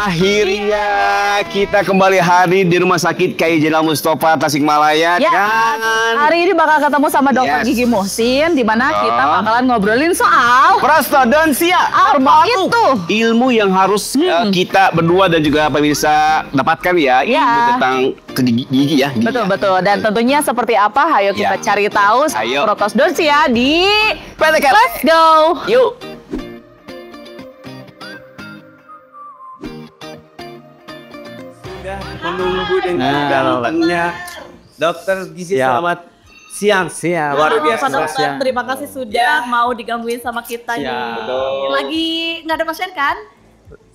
Akhirnya kita kembali hadir di Rumah Sakit KI Jenderal Mustofa Tasikmalaya. Ya, hari ini bakal ketemu sama Dokter Gigi Muhsin, di mana kita bakalan ngobrolin soal prostodontia. Apa itu? Ilmu yang harus kita berdua dan juga pemirsa dapatkan ya. Ilmu tentang gigi ya. Betul. Dan tentunya seperti apa? Ayo kita cari tahu prostodontia di PTK. Let's go. Yuk. Menunggu dengan datangnya Dokter Gizi. Selamat siang. Luar biasa. Pak Dokter, terima kasih sudah mau digangguin sama kita nih. Lagi nggak ada pasien kan?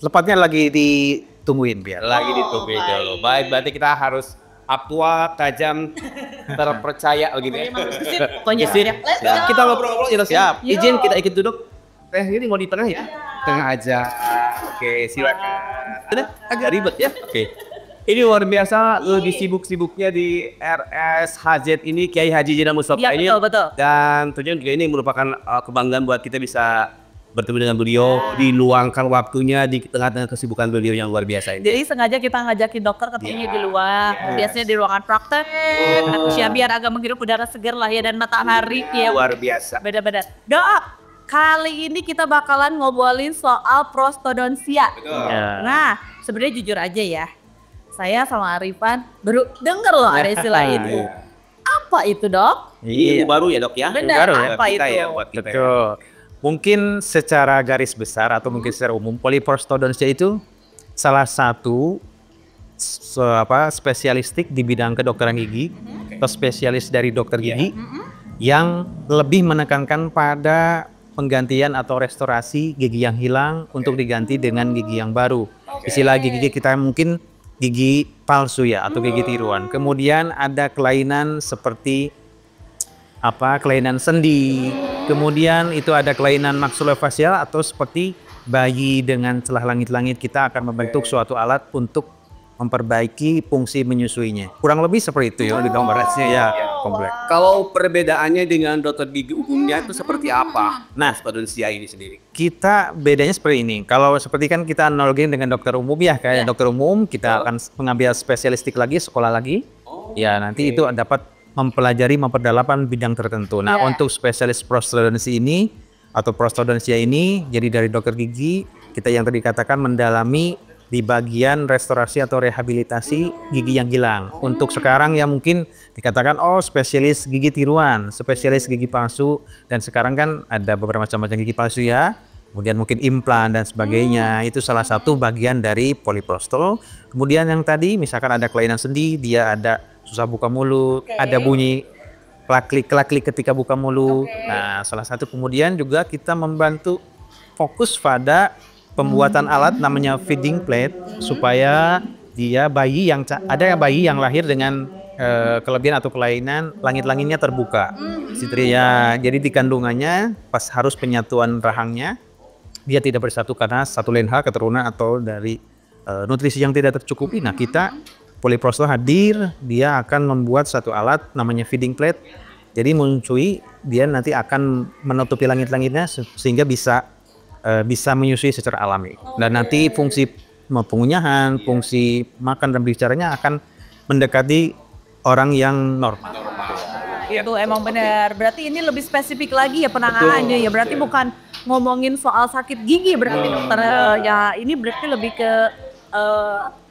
Lepatnya lagi ditungguin biar. Lagi ditungguin dulu. Baik, berarti kita harus aktual, tajam, terpercaya begitu ya. Pokoknya Kita ngobrol-ngobrol kita siap. Izin kita ikut duduk. Ini mau di tengah ya? Tengah aja. Oke, silakan. Agak ribet ya. Oke. Ini luar biasa, lebih sibuk-sibuknya di RSHZ ini, Kiai Haji Jenderal Mustofa ini. Betul. Dan tentunya juga ini merupakan kebanggaan buat kita bisa bertemu dengan beliau, diluangkan waktunya di tengah-tengah kesibukan beliau yang luar biasa ini. Jadi sengaja kita ngajakin dokter ketemunya di luar, biasanya di ruangan praktek, biar agak menghirup udara segar lah ya, dan matahari ya. Luar biasa. Beda-beda. Dok, kali ini kita bakalan ngobrolin soal prostodontia. Nah, sebenarnya jujur aja ya, saya sama Arifan baru denger loh ada istilah itu. Apa itu, Dok? Ini baru ya, Dok ya? Benar, apa kita itu? Ya, buat kita ya. Mungkin secara garis besar atau mungkin secara umum, poliprostodontia itu salah satu spesialistik di bidang kedokteran gigi atau spesialis dari dokter gigi yang lebih menekankan pada penggantian atau restorasi gigi yang hilang untuk diganti dengan gigi yang baru. Istilah gigi kita mungkin gigi palsu ya atau gigi tiruan. Kemudian ada kelainan seperti kelainan sendi. Kemudian itu ada kelainan maksulofacial atau seperti bayi dengan celah langit-langit, kita akan membentuk suatu alat untuk memperbaiki fungsi menyusuinya. Kurang lebih seperti itu ya di gambarnya ya, kompleks. Kalau perbedaannya dengan dokter gigi umumnya itu seperti apa? Nah, prostodontia ini sendiri. Kita bedanya seperti ini. Kalau seperti kan kita analogin dengan dokter umum ya, kayak dokter umum kita akan mengambil spesialistik lagi, sekolah lagi. Ya, nanti itu dapat mempelajari, memperdalam bidang tertentu. Nah, untuk spesialis prostodontia ini atau prostodontia ini, jadi dari dokter gigi, kita yang tadi katakan mendalami di bagian restorasi atau rehabilitasi gigi yang hilang. Untuk sekarang yang mungkin dikatakan spesialis gigi tiruan, spesialis gigi palsu, dan sekarang kan ada beberapa macam-macam gigi palsu ya. Kemudian mungkin implan dan sebagainya, itu salah satu bagian dari poliprosto. Kemudian yang tadi misalkan ada kelainan sendi, dia ada susah buka mulut, ada bunyi klak-klik ketika buka mulut. Nah, salah satu kemudian juga kita membantu fokus pada pembuatan alat namanya feeding plate supaya dia bayi yang lahir dengan kelebihan atau kelainan langit-langitnya terbuka. Jadi di kandungannya pas harus penyatuan rahangnya dia tidak bersatu karena satu lenha keturunan atau dari nutrisi yang tidak tercukupi. Nah, kita poliprosto hadir, dia akan membuat satu alat namanya feeding plate. Jadi menyusui, dia nanti akan menutupi langit-langitnya sehingga bisa menyusui secara alami. Dan nanti fungsi pengunyahan, fungsi makan dan bicaranya akan mendekati orang yang normal. Itu emang benar. Berarti ini lebih spesifik lagi ya penanganannya ya. Berarti bukan ngomongin soal sakit gigi berarti dokter. Ya ini berarti lebih ke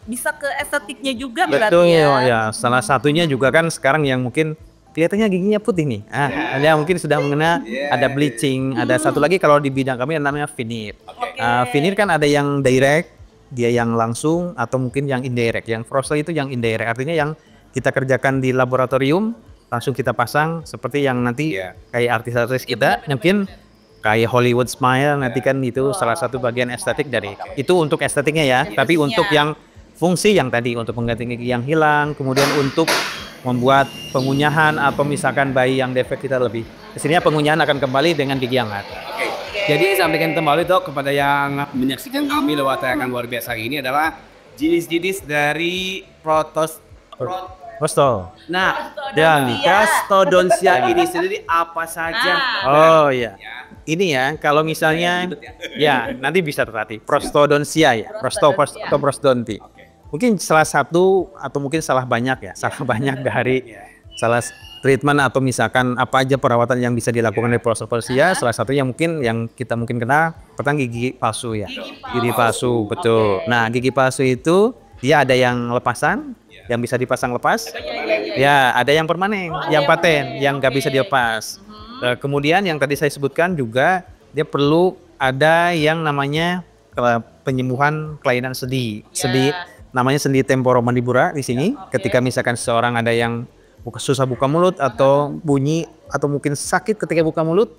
bisa ke estetiknya juga berarti ya. Salah satunya juga kan sekarang yang mungkin kelihatannya giginya putih nih. Ada mungkin sudah mengenal ada bleaching, ada satu lagi kalau di bidang kami namanya veneer. Veneer kan ada yang direct, dia yang langsung atau mungkin yang indirect. Yang frozen itu yang indirect, artinya yang kita kerjakan di laboratorium langsung kita pasang seperti yang nanti kayak artis-artis kita mungkin kayak Hollywood Smile nanti kan itu salah satu bagian estetik dari itu untuk estetiknya ya. Tapi untuk yang fungsi yang tadi untuk mengganti gigi yang hilang, kemudian untuk membuat pengunyahan atau misalkan bayi yang defek kita lebih. Kesininya pengunyahan akan kembali dengan gigi yang ada. Jadi sampaikan kembali Dok kepada yang menyaksikan kami lewat tayangan luar biasa ini adalah jenis-jenis dari Prosto. Nah, Ya. prostodontia ini sendiri apa saja? Oh iya. Ini ya, kalau misalnya ya nanti bisa terlatih prostodontia ya, atau prostodonti. Mungkin salah satu atau mungkin salah banyak ya, salah banyak dari salah treatment atau misalkan apa aja perawatan yang bisa dilakukan dari prostodontia. Salah satunya mungkin yang kita mungkin kenal pertama gigi palsu ya. Gigi palsu, betul. Nah, gigi palsu itu dia ada yang lepasan, yang bisa dipasang lepas. Ya, ada yang permanen, yang paten, yang nggak bisa dilepas. Kemudian yang tadi saya sebutkan juga dia perlu ada yang namanya penyembuhan kelainan sendi. Sendi namanya sendi temporomandibula di sini. Ketika misalkan seseorang ada yang susah buka mulut atau bunyi atau mungkin sakit ketika buka mulut,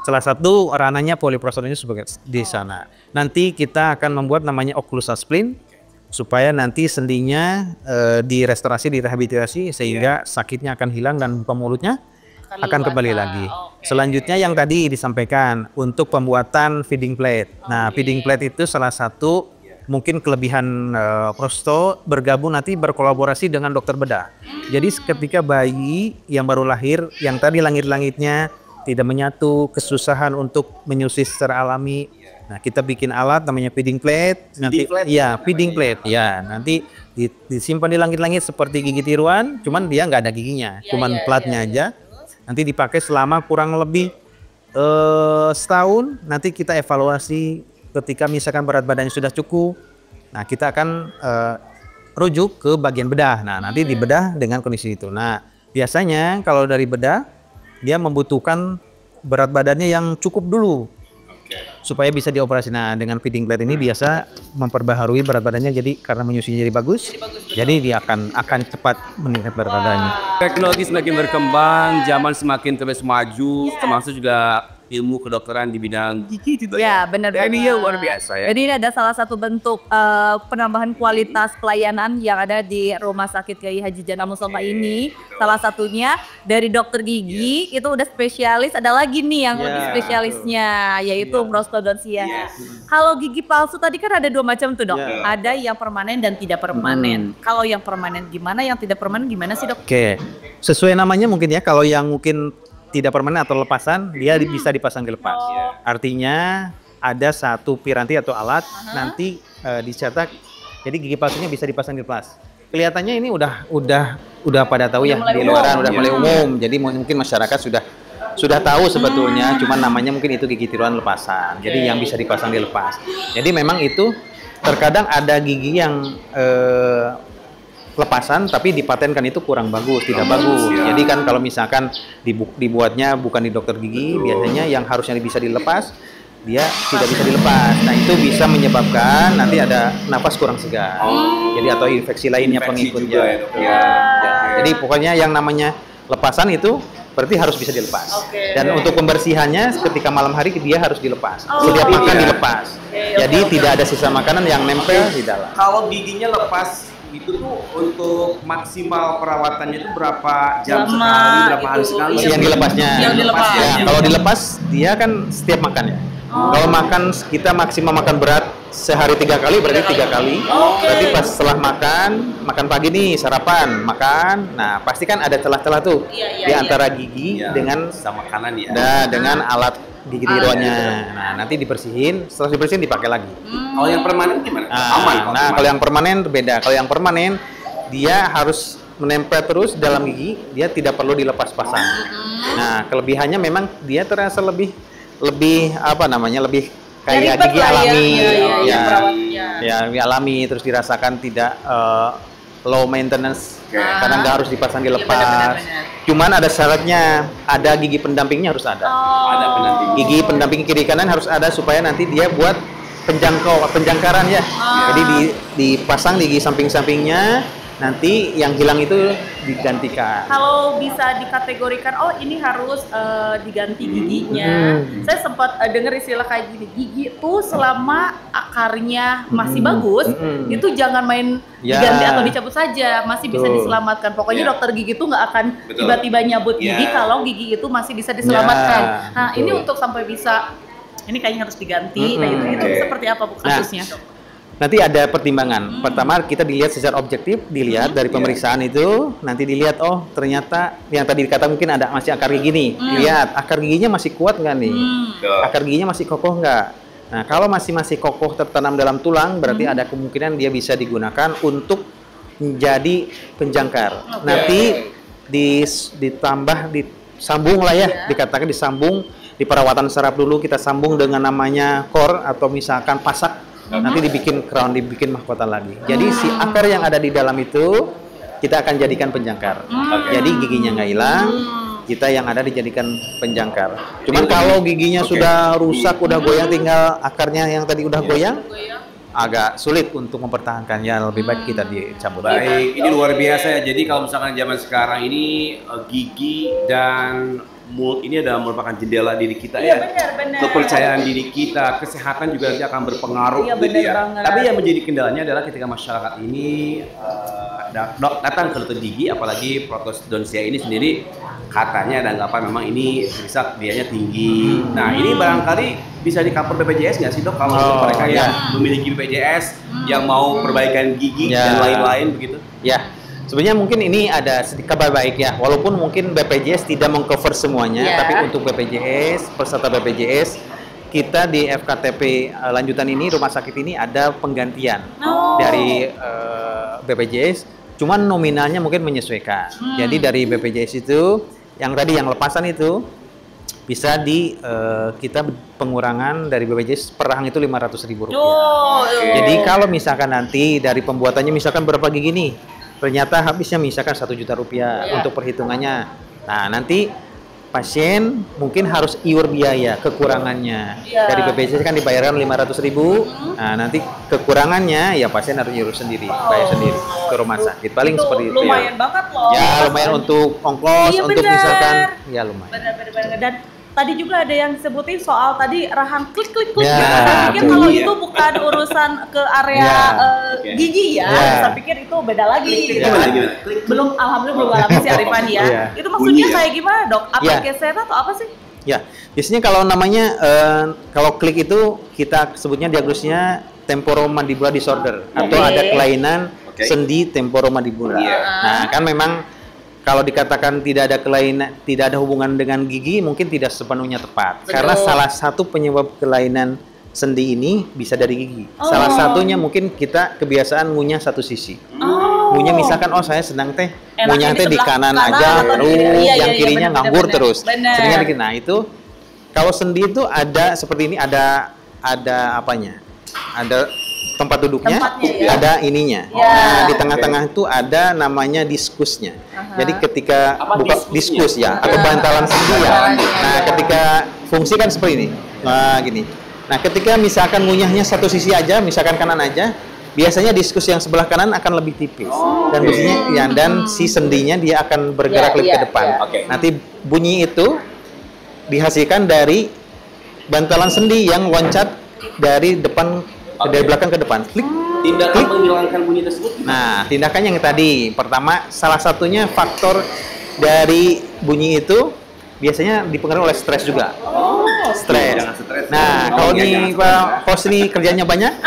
salah satu ranahnya polyprostodontia sebagai di sana. Nanti kita akan membuat namanya occlusal splint supaya nanti sendinya direstorasi, direhabilitasi sehingga sakitnya akan hilang dan buka mulutnya akan kembali lagi. Selanjutnya yang tadi disampaikan untuk pembuatan feeding plate. Nah, feeding plate itu salah satu mungkin kelebihan prosto bergabung nanti berkolaborasi dengan dokter bedah. Jadi ketika bayi yang baru lahir yang tadi langit-langitnya tidak menyatu, kesusahan untuk menyusui secara alami. Nah, kita bikin alat namanya feeding plate. Nanti feeding plate. Ya, nanti disimpan di langit-langit seperti gigi tiruan, cuman dia nggak ada giginya, cuman platnya aja. Nanti dipakai selama kurang lebih setahun. Nanti kita evaluasi ketika misalkan berat badannya sudah cukup. Nah, kita akan rujuk ke bagian bedah. Nah, nanti dibedah dengan kondisi itu. Nah, biasanya kalau dari bedah dia membutuhkan berat badannya yang cukup dulu supaya bisa dioperasi. Nah, dengan feeding plate ini biasa memperbaharui berat badannya, jadi karena menyusuinya jadi bagus, jadi dia akan cepat meningkat berat badannya. Teknologi semakin berkembang, zaman semakin terus maju, termasuk juga ilmu kedokteran di bidang gigi juga. Ya, benar. Ini ya luar biasa ya. Jadi ini ada salah satu bentuk penambahan kualitas pelayanan yang ada di Rumah Sakit Kiai Haji Jana Mustafa ini. Salah satunya dari dokter gigi itu udah spesialis, ada lagi nih yang lebih spesialisnya yaitu prostodontia. Kalau gigi palsu tadi kan ada dua macam tuh, Dok. Ada yang permanen dan tidak permanen. Kalau yang permanen gimana, yang tidak permanen gimana sih, Dok? Oke. Sesuai namanya mungkin ya, kalau yang mungkin tidak permanen atau lepasan, dia bisa dipasang dilepas. Artinya ada satu piranti atau alat nanti dicetak, jadi gigi palsunya bisa dipasang dilepas. Kelihatannya ini udah pada tahu ya di luaran, udah mulai umum. Jadi mungkin masyarakat sudah tahu sebetulnya, cuman namanya mungkin itu gigi tiruan lepasan. Jadi yang bisa dipasang dilepas. Jadi memang itu terkadang ada gigi yang lepasan tapi dipatenkan itu kurang bagus, tidak bagus. Jadi kan kalau misalkan dibuatnya bukan di dokter gigi, biasanya yang harusnya bisa dilepas dia tidak bisa dilepas. Nah, itu bisa menyebabkan nanti ada napas kurang segar. Jadi atau infeksi lainnya pengikutnya. Jadi pokoknya yang namanya lepasan itu berarti harus bisa dilepas. Dan untuk pembersihannya ketika malam hari dia harus dilepas. Setiap makan dilepas. Jadi tidak ada sisa makanan yang nempel di dalam. Kalau giginya lepas itu tuh untuk maksimal perawatannya itu berapa jam sekali, berapa hari sekali? Yang dilepasnya. Ya, kalau dilepas dia kan setiap makan ya. Kalau makan kita maksimal makan berat sehari 3 kali, berarti 3 kali. Berarti pas setelah makan pagi nih sarapan makan, nah pasti kan ada celah-celah tuh di antara gigi dengan sama makanan ya. Nah, dengan alat gigi tiruannya. Nah, nanti dibersihin, setelah dibersihin dipakai lagi. Kalau yang permanen gimana? Aman. Nah, kalau yang permanen berbeda. Kalau yang permanen dia harus menempel terus dalam gigi, dia tidak perlu dilepas pasang. Nah, kelebihannya memang dia terasa lebih apa namanya? Lebih kayak gigi alami. Ya, alami terus dirasakan tidak low maintenance karena nggak harus dipasang dilepas. Cuman ada syaratnya, ada gigi pendampingnya harus ada. Ada pendamping. Gigi pendamping kiri kanan harus ada supaya nanti dia buat penjangkaran ya. Jadi dipasang di gigi samping-sampingnya, nanti yang hilang itu digantikan. Kalau bisa dikategorikan, oh ini harus diganti giginya. Saya sempat dengar istilah kayak gini, gigi tuh selama akarnya masih bagus, itu jangan main diganti atau dicabut saja, masih bisa diselamatkan. Pokoknya dokter gigi tuh nggak akan tiba-tiba nyabut gigi kalau gigi itu masih bisa diselamatkan. Nah, ini untuk sampai bisa, ini kayaknya harus diganti, nah itu seperti apa Bu kasusnya? nanti ada pertimbangan. Pertama kita dilihat secara objektif, dilihat dari pemeriksaan itu, nanti dilihat oh ternyata yang tadi dikata mungkin ada masih akar gigi nih. Lihat akar giginya masih kuat nggak nih? Akar giginya masih kokoh nggak? Nah kalau masih kokoh tertanam dalam tulang, berarti ada kemungkinan dia bisa digunakan untuk menjadi penjangkar. Nanti ditambah disambung lah ya, dikatakan disambung di perawatan saraf dulu kita sambung dengan namanya core atau misalkan pasak. Nanti dibikin crown, dibikin mahkota lagi. Jadi si akar yang ada di dalam itu kita akan jadikan penjangkar. Jadi giginya nggak hilang, kita yang ada dijadikan penjangkar. Cuman kalau giginya sudah rusak, udah goyang, tinggal akarnya yang tadi udah goyang, agak sulit untuk mempertahankannya. Lebih baik kita dicabut. Baik, ini luar biasa ya. Jadi kalau misalkan zaman sekarang ini gigi dan mulut ini adalah merupakan jendela diri kita ya. Benar. Kepercayaan diri kita, kesehatan juga nanti akan berpengaruh gitu ya. banget. Tapi yang menjadi kendalanya adalah ketika masyarakat ini datang ke dokter gigi, apalagi protodontia ini sendiri katanya ada anggapan memang ini bisa biayanya tinggi. Nah ini barangkali bisa di cover BPJS nggak sih dok kalau untuk mereka yang memiliki BPJS yang mau perbaikan gigi dan lain-lain begitu? Ya. Sebenarnya mungkin ini ada sedikit kabar baik ya, walaupun mungkin BPJS tidak mengcover semuanya, tapi untuk BPJS, peserta BPJS, kita di FKTP lanjutan ini, rumah sakit ini ada penggantian dari BPJS, cuman nominalnya mungkin menyesuaikan. Jadi dari BPJS itu, yang tadi yang lepasan itu, bisa kita pengurangan dari BPJS per rahang itu Rp500.000. Jadi kalau misalkan nanti dari pembuatannya misalkan berapa gigi nih, ternyata habisnya misalkan Rp1.000.000 untuk perhitungannya. Nah nanti pasien mungkin harus iur biaya kekurangannya. Dari BPJS kan dibayarkan Rp500.000. Nah nanti kekurangannya ya pasien harus iur sendiri, bayar sendiri ke rumah sakit. Paling seperti itu. Lumayan banget loh. Ya lumayan untuk ongkos, untuk misalkan ya lumayan. Benar. Dan tadi juga ada yang sebutin soal tadi rahang klik. Ya, Saya pikir kalau itu bukan urusan ke area gigi ya. Saya pikir itu beda lagi. Gimana? Alhamdulillah belum alami si Arifan ya. Itu maksudnya kayak gimana dok? Apa geseran atau apa sih? Ya, biasanya kalau namanya kalau klik itu kita sebutnya diagnosisnya temporomandibular disorder atau ada kelainan sendi temporomandibular. Nah, kan memang kalau dikatakan tidak ada kelainan, tidak ada hubungan dengan gigi, mungkin tidak sepenuhnya tepat. Karena salah satu penyebab kelainan sendi ini bisa dari gigi. Salah satunya mungkin kita kebiasaan ngunyah satu sisi. Ngunyah misalkan, saya sedang ngunyah di kanan aja, terus yang kirinya nganggur terus. Seringnya bikin. Nah itu kalau sendi itu ada seperti ini, ada apanya? Ada tempat duduknya, ada ininya. Nah, di tengah-tengah itu ada namanya diskusnya. Jadi ketika buka diskus ya, atau bantalan sendi ya. Nah, ketika fungsi kan seperti ini. Nah, gini. Nah, ketika misalkan ngunyahnya satu sisi aja, misalkan kanan aja, biasanya diskus yang sebelah kanan akan lebih tipis. Dan biasanya dan si sendinya dia akan bergerak lebih ke depan. Nanti bunyi itu dihasilkan dari bantalan sendi yang loncat dari depan dari belakang ke depan. Tindakan menghilangkan bunyi tersebut. Nah, tindakan yang tadi pertama, salah satunya faktor dari bunyi itu biasanya dipengaruhi oleh stres juga. Stres. Nah, kalau nih Pak Hosni kerjanya banyak,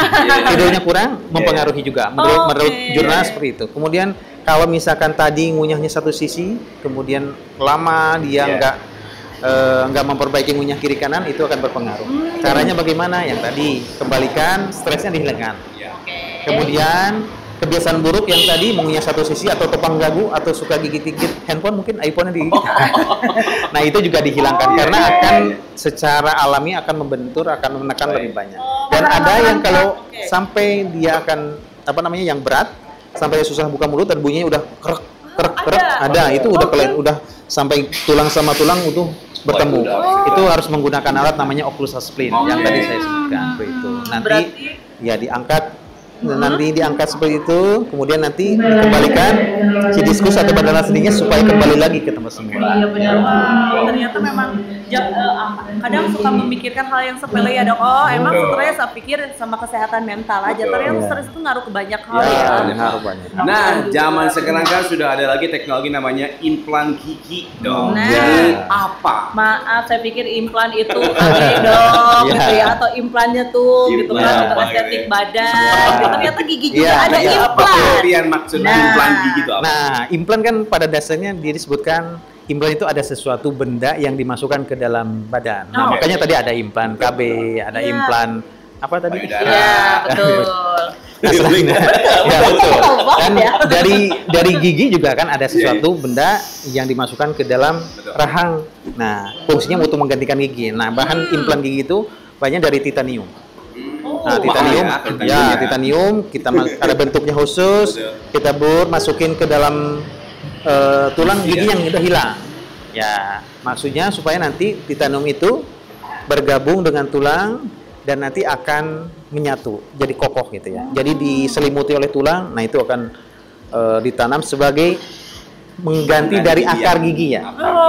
tidurnya kurang, mempengaruhi juga. Menurut jurnal seperti itu. Kemudian kalau misalkan tadi ngunyahnya satu sisi, kemudian lama dia nggak memperbaiki ngunyah kiri kanan, itu akan berpengaruh. Caranya bagaimana? Yang tadi kembalikan, stresnya dihilangkan. Kemudian kebiasaan buruk yang tadi mengunyah satu sisi atau tepang gagu atau suka gigit-gigit handphone, mungkin iPhone-nya digigit. Nah itu juga dihilangkan karena akan secara alami akan membentur, akan menekan lebih banyak. Dan ada yang kalau sampai dia akan yang berat sampai susah buka mulut dan bunyinya udah krek ada itu udah sampai tulang sama tulang itu bertemu. Itu harus menggunakan alat namanya occlusal splint yang tadi saya sebutkan. Itu nanti ya diangkat seperti itu, kemudian nanti dikembalikan si diskus atau bantalan sendinya supaya kembali lagi ke tempat semula. Ternyata memang kadang suka memikirkan hal yang sepele ya dok. Oh emang stres, saya pikir sama kesehatan mental aja. Ternyata stres itu ngaruh ke banyak hal ya. Ngaruh banyak. Nah, zaman sekarang kan sudah ada lagi teknologi namanya implan gigi dong. Nah. Jadi apa? Maaf, saya pikir implan itu dok, gitu ya, atau implannya tuh, gitu kan, untuk estetik badan. Ternyata gigi juga ada implan. Pengertian maksudnya implan gigi itu apa? Nah, implan kan pada dasarnya disebutkan implan itu ada sesuatu benda yang dimasukkan ke dalam badan. Nah, makanya tadi ada implan KB, ada implan apa tadi? Iya, betul. Nah, ya betul. Dan dari gigi juga kan ada sesuatu benda yang dimasukkan ke dalam rahang. Nah, fungsinya untuk menggantikan gigi. Nah, bahan implan gigi itu banyak dari titanium. Nah, titanium kita ada bentuknya khusus, kita masukin ke dalam tulang gigi yang udah hilang. Ya, maksudnya supaya nanti titanium itu bergabung dengan tulang dan nanti akan menyatu, jadi kokoh gitu ya. Jadi diselimuti oleh tulang, nah itu akan ditanam sebagai mengganti dari akar gigi ya.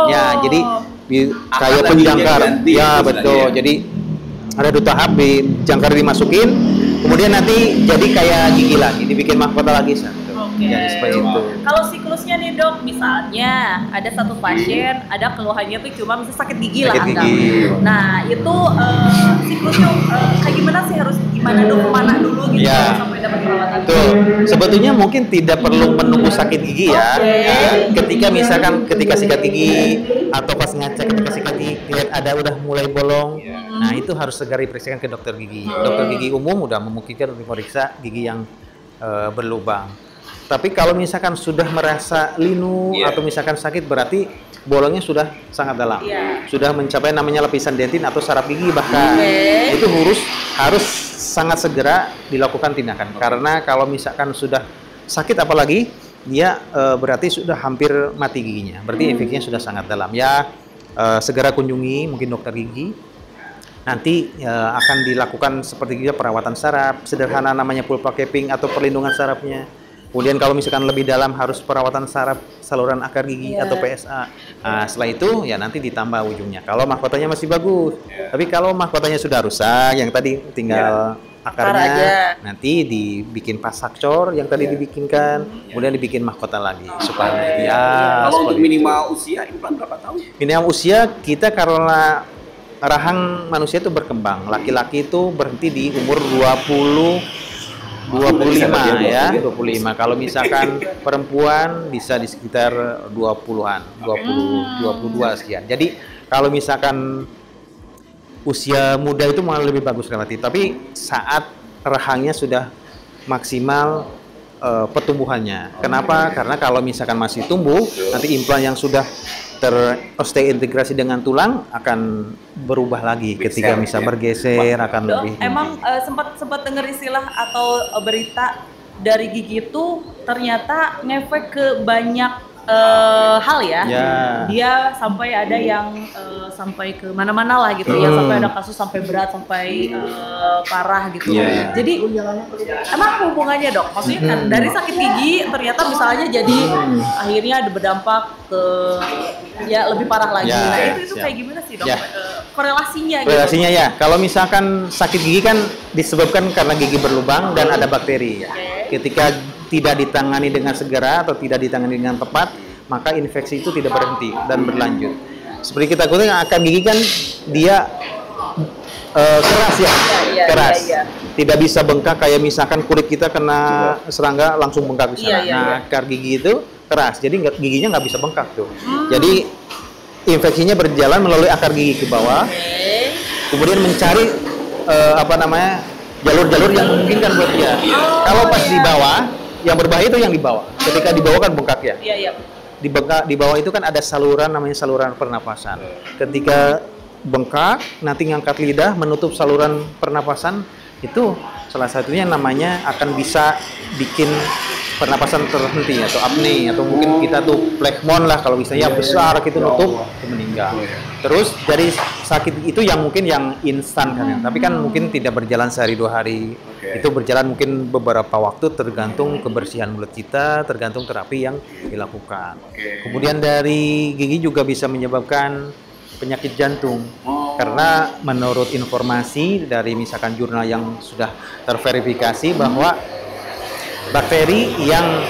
Ya, jadi kayak penjangkar. Ya, betul. Jadi ada 2 tahap, jangkar dimasukin, kemudian nanti jadi kayak gigi lagi, dibikin mahkota lagi. Jadi seperti itu. Kalau siklusnya nih dok, misalnya ada satu pasien, ada keluhannya tuh cuma bisa sakit gigi lah. Nah itu siklusnya kayak gimana sih, harus gimana dok, kemana dulu gitu sampai dapat perawatan? Betul. Sebetulnya mungkin tidak perlu menunggu sakit gigi ya. Ketika misalkan ketika sikat gigi atau pas ngecek ketika sikat gigi lihat ada udah mulai bolong, nah itu harus segera diperiksakan ke dokter gigi. Dokter gigi umum udah memungkinkan untuk memeriksa gigi yang berlubang. Tapi kalau misalkan sudah merasa linu atau misalkan sakit, berarti bolongnya sudah sangat dalam. Sudah mencapai namanya lapisan dentin atau saraf gigi bahkan. Itu harus sangat segera dilakukan tindakan. Karena kalau misalkan sudah sakit apalagi, dia berarti sudah hampir mati giginya. Berarti efeknya sudah sangat dalam. Ya, segera kunjungi mungkin dokter gigi. Nanti akan dilakukan seperti juga perawatan saraf, sederhana namanya pulpa capping atau perlindungan sarafnya. Kemudian kalau misalkan lebih dalam harus perawatan saraf saluran akar gigi atau PSA. Nah, setelah itu ya nanti ditambah ujungnya. Kalau mahkotanya masih bagus. Tapi kalau mahkotanya sudah rusak, yang tadi tinggal akarnya, nanti dibikin pasakcor yang tadi dibikinkan, kemudian dibikin mahkota lagi supaya Kalau untuk minimal usia implan berapa tahun? Minimal usia kita karena rahang manusia itu berkembang. Laki-laki itu berhenti di umur 25 ya, 25. Kalau misalkan perempuan bisa di sekitar 20-an, 22 sekian. Jadi kalau misalkan usia muda itu malah lebih bagus relatif. Tapi saat rahangnya sudah maksimal pertumbuhannya. Kenapa? Karena kalau misalkan masih tumbuh, nanti implan yang sudah terosteointegrasi dengan tulang akan berubah lagi ketika bisa bergeser akan lebih. Emang sempat dengar istilah atau berita dari gigi itu ternyata ngefek ke banyak hal ya. Dia sampai ada yang sampai ke mana-mana lah gitu ya, sampai ada kasus sampai berat, sampai parah gitu. Jadi emang hubungannya dok? Maksudnya kan dari sakit gigi ternyata misalnya jadi akhirnya ada berdampak ke ya lebih parah lagi. Nah itu kayak gimana sih dok? Korelasinya gitu. Korelasinya ya, kalau misalkan sakit gigi kan disebabkan karena gigi berlubang dan ada bakteri. Ketika tidak ditangani dengan segera atau tidak ditangani dengan tepat, maka infeksi itu tidak berhenti dan berlanjut. Seperti kita ketahui akar gigi kan dia keras ya, keras. Tidak bisa bengkak kayak misalkan kulit kita kena serangga langsung bengkak di sana. Nah, akar gigi itu keras, jadi giginya nggak bisa bengkak tuh. Jadi infeksinya berjalan melalui akar gigi ke bawah, kemudian mencari jalur-jalur yang memungkinkan buat dia. Kalau pas di bawah, yang berbahaya itu yang di bawah. Ketika di bawah kan bengkak ya. Di bawah itu kan ada saluran namanya saluran pernapasan. Ketika bengkak, nanti ngangkat lidah menutup saluran pernapasan, itu salah satunya namanya akan bisa bikin pernapasan terhenti atau apne, atau mungkin kita tuh plekmon lah kalau misalnya besar gitu nutup meninggal. Terus dari sakit itu yang mungkin yang instan kan ya, tapi kan mungkin tidak berjalan sehari 2 hari. Itu berjalan mungkin beberapa waktu tergantung kebersihan mulut kita, tergantung terapi yang dilakukan. Kemudian dari gigi juga bisa menyebabkan penyakit jantung. Karena menurut informasi dari misalkan jurnal yang sudah terverifikasi bahwa bakteri yang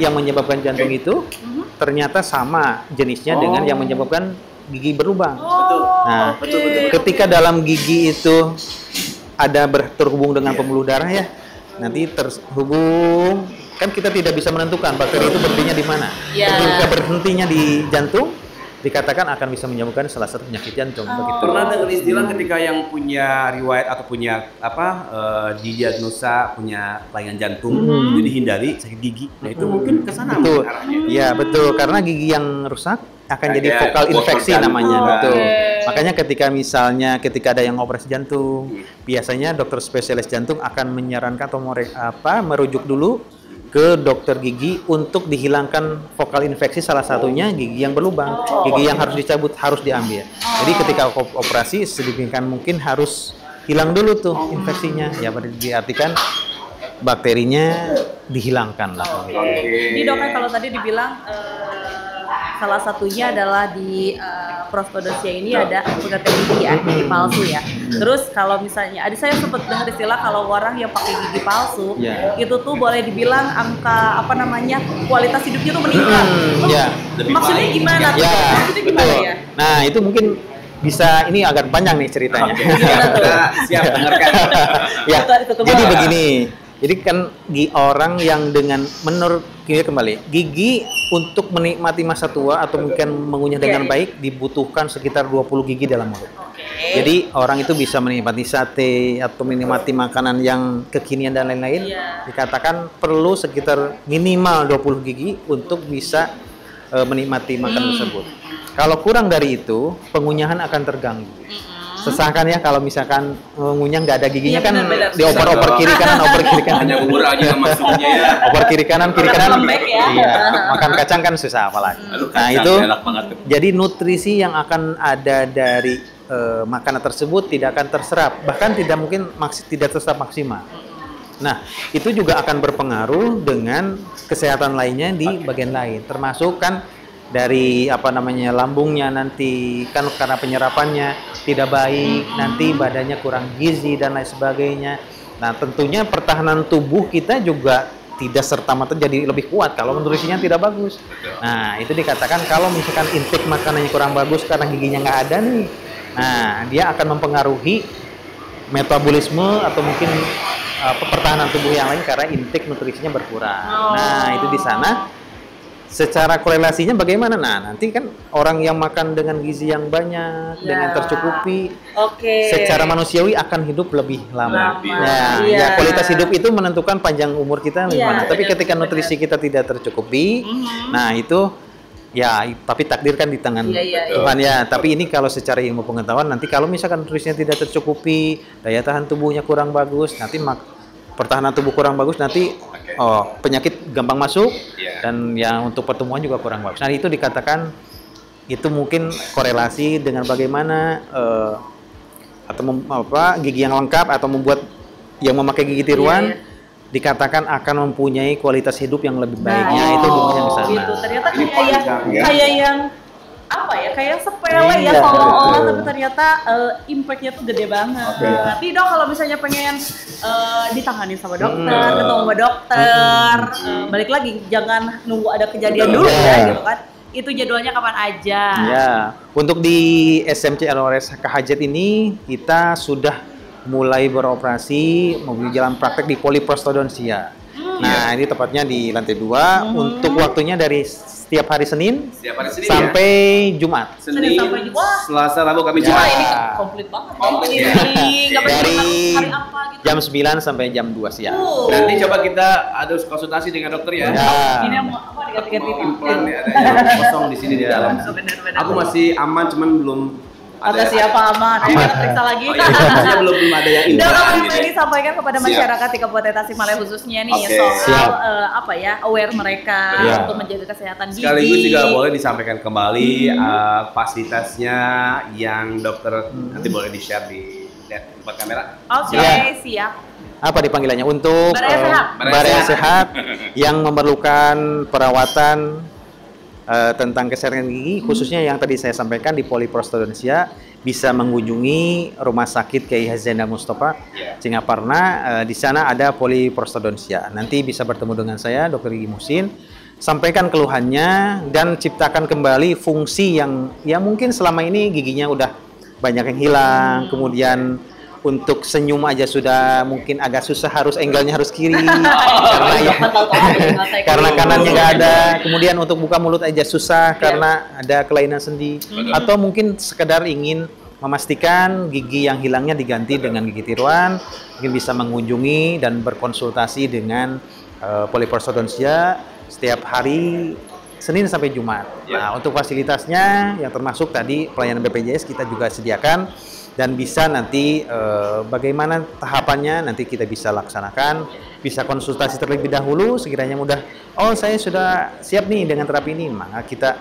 yang menyebabkan jantung itu ternyata sama jenisnya dengan yang menyebabkan gigi berlubang. Nah, ketika dalam gigi itu ada terhubung dengan pembuluh darah ya, nanti terhubung, kan kita tidak bisa menentukan bakteri itu berhentinya di mana. Ketika berhentinya di jantung, dikatakan akan bisa menyebabkan salah satu penyakit jantung. Begitu. Pernah dengar istilah ketika yang punya riwayat atau punya didiagnosa punya kelainan jantung, jadi hindari sakit gigi. Nah itu mungkin kesana Betul. arahnya. Iya betul, karena gigi yang rusak akan jadi vokal infeksi namanya. Betul. Makanya ketika ada yang operasi jantung, biasanya dokter spesialis jantung akan menyarankan atau merujuk dulu ke dokter gigi untuk dihilangkan vokal infeksi, salah satunya gigi yang berlubang, gigi yang harus dicabut, harus diambil. Jadi ketika operasi sedemikian mungkin harus hilang dulu tuh infeksinya, ya diartikan bakterinya dihilangkan lah. Jadi dok, kalau tadi dibilang salah satunya adalah di prostodontia ini ada pengertian gigi ya, gigi palsu ya. Terus kalau misalnya, saya sempat dengar istilah kalau orang yang pakai gigi palsu, itu tuh boleh dibilang angka kualitas hidupnya tuh meningkat. Maksudnya gimana? Maksudnya gimana ya? Nah itu mungkin bisa, ini agak panjang nih ceritanya. Siap dengarkan. Ya, jadi begini. Jadi kan orang yang dengan menurut gigi untuk menikmati masa tua atau mungkin mengunyah dengan baik dibutuhkan sekitar 20 gigi dalam mulut. Jadi orang itu bisa menikmati sate atau menikmati makanan yang kekinian dan lain-lain. Dikatakan perlu sekitar minimal 20 gigi untuk bisa menikmati makanan tersebut. Kalau kurang dari itu, pengunyahan akan terganggu. Sesakan ya kalau misalkan ngunyah nggak ada giginya kan dioper-oper kiri kanan, Hanya bubur aja masuknya ya. oper kiri kanan. Ya. Iya, makan kacang kan susah apalagi. Nah itu jadi nutrisi yang akan ada dari makanan tersebut tidak akan terserap, bahkan tidak terserap maksimal. Nah itu juga akan berpengaruh dengan kesehatan lainnya di bagian lain, termasuk kan dari lambungnya nanti kan karena penyerapannya tidak baik, nanti badannya kurang gizi dan lain sebagainya. Nah tentunya pertahanan tubuh kita juga tidak serta-merta jadi lebih kuat kalau nutrisinya tidak bagus. Nah itu dikatakan kalau misalkan intake makanannya kurang bagus karena giginya nggak ada nih, nah dia akan mempengaruhi metabolisme atau mungkin pertahanan tubuh yang lain karena intake nutrisinya berkurang. Nah itu di sana. Secara korelasinya bagaimana? Nah, nanti kan orang yang makan dengan gizi yang banyak, dengan tercukupi, secara manusiawi akan hidup lebih lama. Ya, kualitas hidup itu menentukan panjang umur kita gimana. Tapi ketika nutrisi kita tidak tercukupi, nah itu ya, tapi takdir kan di tangan Tuhan ya. Tapi ini kalau secara ilmu pengetahuan, nanti kalau misalkan nutrisinya tidak tercukupi, daya tahan tubuhnya kurang bagus, nanti pertahanan tubuh kurang bagus, nanti penyakit gampang masuk dan yang untuk pertumbuhan juga kurang bagus. Nah itu dikatakan itu mungkin korelasi dengan bagaimana gigi yang lengkap atau membuat yang memakai gigi tiruan dikatakan akan mempunyai kualitas hidup yang lebih baiknya. Itu yang ke sana. Gitu. Ternyata kayak yang kayak sepele ya seolah-olah, tapi ternyata impact-nya tuh gede banget. Tapi dok kalau misalnya pengen ditangani sama dokter, ketemu sama dokter, balik lagi jangan nunggu ada kejadian dulu ya gitu kan. Itu jadwalnya kapan aja? Ya, untuk di SMC LORS KHZ ini kita sudah mulai beroperasi memiliki jalan praktek di Poliprostodontia. Nah, ini tepatnya di lantai 2 untuk waktunya dari setiap hari Senin sampai Jumat. Senin sampai Jumat. Selasa, Rabu, Kamis, Jumat. Ini komplit banget. Dari jam 9 sampai jam 2 siang. Nanti coba kita ada konsultasi dengan dokter ya. Ini mau diganti-ganti implan ya, ada yang kosong di sini di dalam. Aku masih aman, cuman belum ada siapa aman, kita periksa lagi. Belum ada yang implan. Apa yang disampaikan kepada masyarakat di Kabupaten Tasikmalaya khususnya nih soal aware mereka untuk menjaga kesehatan gigi. Sekaligus juga boleh disampaikan kembali fasilitasnya yang dokter nanti boleh di-share di tempat kamera. Siap. Apa dipanggilannya untuk Baraya sehat yang memerlukan perawatan tentang kesehatan gigi, khususnya yang tadi saya sampaikan di poliprostodontia, bisa mengunjungi Rumah Sakit Kiai Haji Zainal Mustafa Singaparna. Di sana ada poliprostodontia. Nanti bisa bertemu dengan saya, Dr. Gigi Muhsin, sampaikan keluhannya dan ciptakan kembali fungsi yang ya mungkin selama ini giginya udah banyak yang hilang, kemudian untuk senyum aja sudah mungkin agak susah, harus angle-nya harus kiri karena ya, karena kanannya nggak ada. Kemudian untuk buka mulut aja susah karena ada kelainan sendi, atau mungkin sekedar ingin memastikan gigi yang hilangnya diganti dengan gigi tiruan, mungkin bisa mengunjungi dan berkonsultasi dengan poliprostodontia setiap hari Senin sampai Jumat. Nah, untuk fasilitasnya yang termasuk tadi pelayanan BPJS kita juga sediakan, dan bisa nanti bagaimana tahapannya nanti kita bisa laksanakan, bisa konsultasi terlebih dahulu sekiranya mudah. Oh, saya sudah siap nih dengan terapi ini, maka kita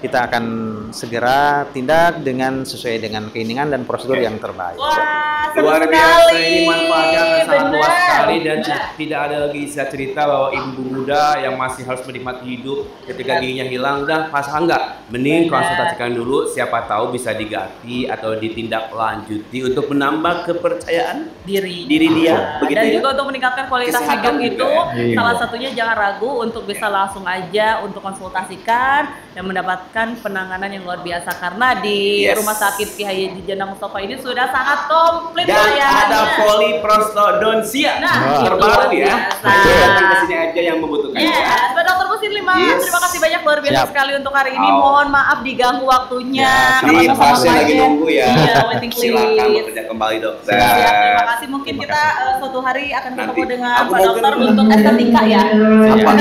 akan segera tindak dengan sesuai dengan keinginan dan prosedur yang terbaik. Wah, Luar seru biasa, sekali. ini manfaatnya akan sangat luas Benar. sekali, dan tidak ada lagi istilah cerita bahwa ibu muda yang masih harus menikmati hidup ketika giginya hilang, udah pasang enggak, mending konsultasikan dulu, siapa tahu bisa diganti atau ditindaklanjuti untuk menambah kepercayaan diri dia, begitu dan ya. juga untuk meningkatkan kualitas Kesehatan hidup juga itu ya. salah satunya jangan ragu untuk bisa langsung aja untuk konsultasikan dan mendapatkan penanganan yang luar biasa, karena di Yes. Rumah Sakit Kiai Haji Zainal Mustafa ini sudah sangat komplit Dan pelayanannya. ada poliprostodontia Nah, terbaru itu ya. biasa. Jadi datang ke sini aja yang membutuhkan. Yes, Pak Dr. Muhsin Lima, Yes. terima kasih banyak, luar biasa Siap. sekali untuk hari ini. Oh. Mohon maaf diganggu waktunya. Ya, karena si sama pasien lagi klien. nunggu ya. Iya, waiting Silakan list. bekerja kembali, dokter. Siap, terima kasih. Mungkin kita suatu hari akan ketemu Nanti. dengan Aku Pak mau Dokter ke- untuk estetika ya. Apa?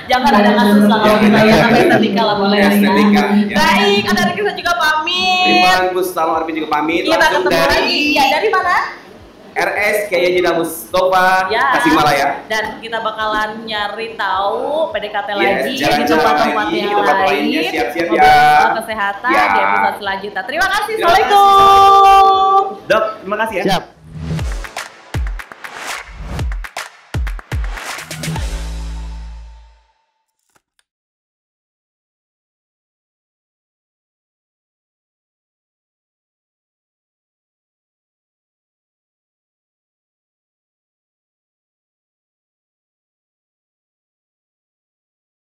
Jangan ada kasus lah kalau kita ya, tapi estetika lah boleh. Estetika, ya. Baik, ada Riksa juga pamit. Terima Gustavo Arbi juga pamit. Kita Langsung ketemu dari lagi. Ya, dari mana? RS Kiai Haji Zainal Mustafa Ya. Tasikmalaya. Dan kita bakalan nyari tahu PDKT Yes, lagi di jalan-jalan tempat-tempat lagi, yang di tempat lain. lainnya. Siap-siap ya. Ngobrol soal kesehatan Ya. di episode selanjutnya. Terima kasih. Terima kasih. Assalamualaikum. Dok, terima kasih ya. Siap.